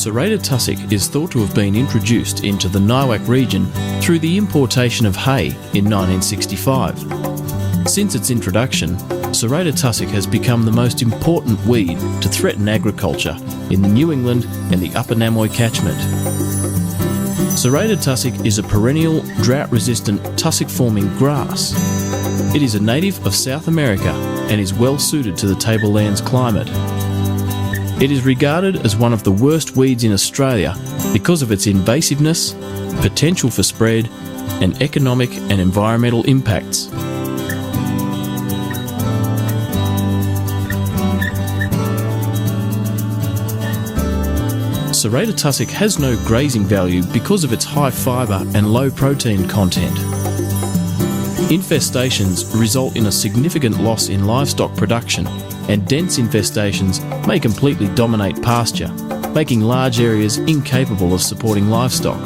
Serrated tussock is thought to have been introduced into the NIWAC region through the importation of hay in 1965. Since its introduction, serrated tussock has become the most important weed to threaten agriculture in the New England and the Upper Namoi catchment. Serrated tussock is a perennial, drought-resistant, tussock-forming grass. It is a native of South America and is well suited to the tablelands climate. It is regarded as one of the worst weeds in Australia because of its invasiveness, potential for spread, and economic and environmental impacts. Serrated tussock has no grazing value because of its high fibre and low protein content. Infestations result in a significant loss in livestock production, and dense infestations may completely dominate pasture, making large areas incapable of supporting livestock.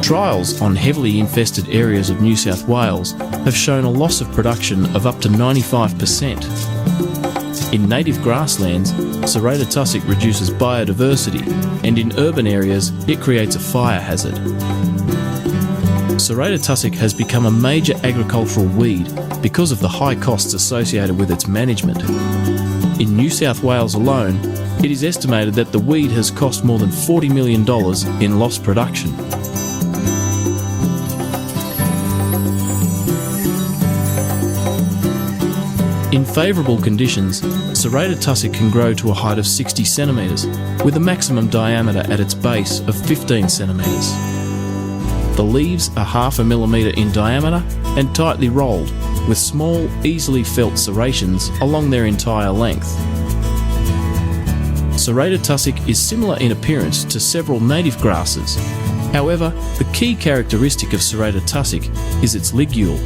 Trials on heavily infested areas of New South Wales have shown a loss of production of up to 95%. In native grasslands, serrated tussock reduces biodiversity, and in urban areas it creates a fire hazard. Serrated tussock has become a major agricultural weed because of the high costs associated with its management. In New South Wales alone, it is estimated that the weed has cost more than $40 million in lost production. In favourable conditions, serrated tussock can grow to a height of 60 centimetres, with a maximum diameter at its base of 15 centimetres. The leaves are 0.5 millimetre in diameter and tightly rolled, with small, easily felt serrations along their entire length. Serrated tussock is similar in appearance to several native grasses. However, the key characteristic of serrated tussock is its ligule.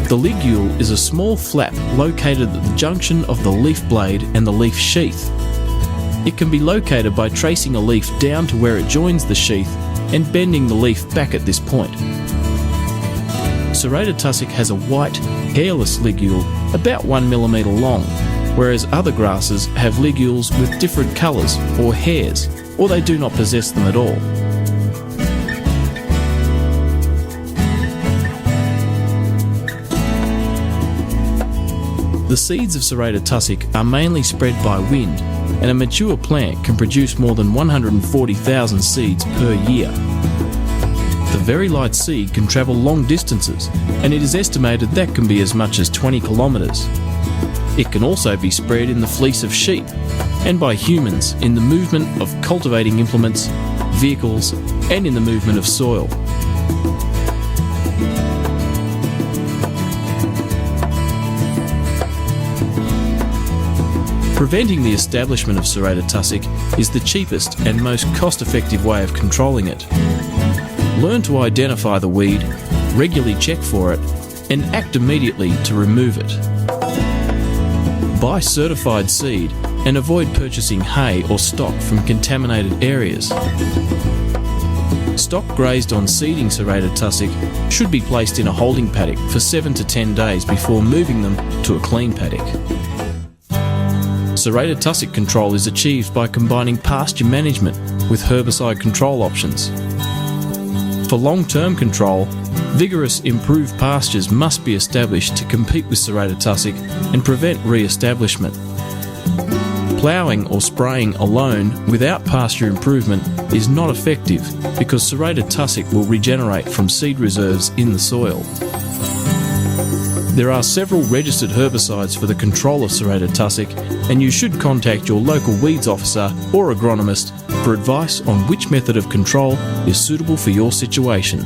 The ligule is a small flap located at the junction of the leaf blade and the leaf sheath. It can be located by tracing a leaf down to where it joins the sheath and bending the leaf back at this point. Serrated tussock has a white, hairless ligule about 1 millimetre long, whereas other grasses have ligules with different colours or hairs, or they do not possess them at all. The seeds of serrated tussock are mainly spread by wind, and a mature plant can produce more than 140,000 seeds per year. The very light seed can travel long distances, and it is estimated that can be as much as 20 kilometres. It can also be spread in the fleece of sheep, and by humans in the movement of cultivating implements, vehicles, and in the movement of soil. Preventing the establishment of serrated tussock is the cheapest and most cost-effective way of controlling it. Learn to identify the weed, regularly check for it, and act immediately to remove it. Buy certified seed and avoid purchasing hay or stock from contaminated areas. Stock grazed on seeding serrated tussock should be placed in a holding paddock for 7 to 10 days before moving them to a clean paddock. Serrated tussock control is achieved by combining pasture management with herbicide control options. For long-term control, vigorous improved pastures must be established to compete with serrated tussock and prevent re-establishment. Ploughing or spraying alone without pasture improvement is not effective because serrated tussock will regenerate from seed reserves in the soil. There are several registered herbicides for the control of serrated tussock, and you should contact your local weeds officer or agronomist for advice on which method of control is suitable for your situation.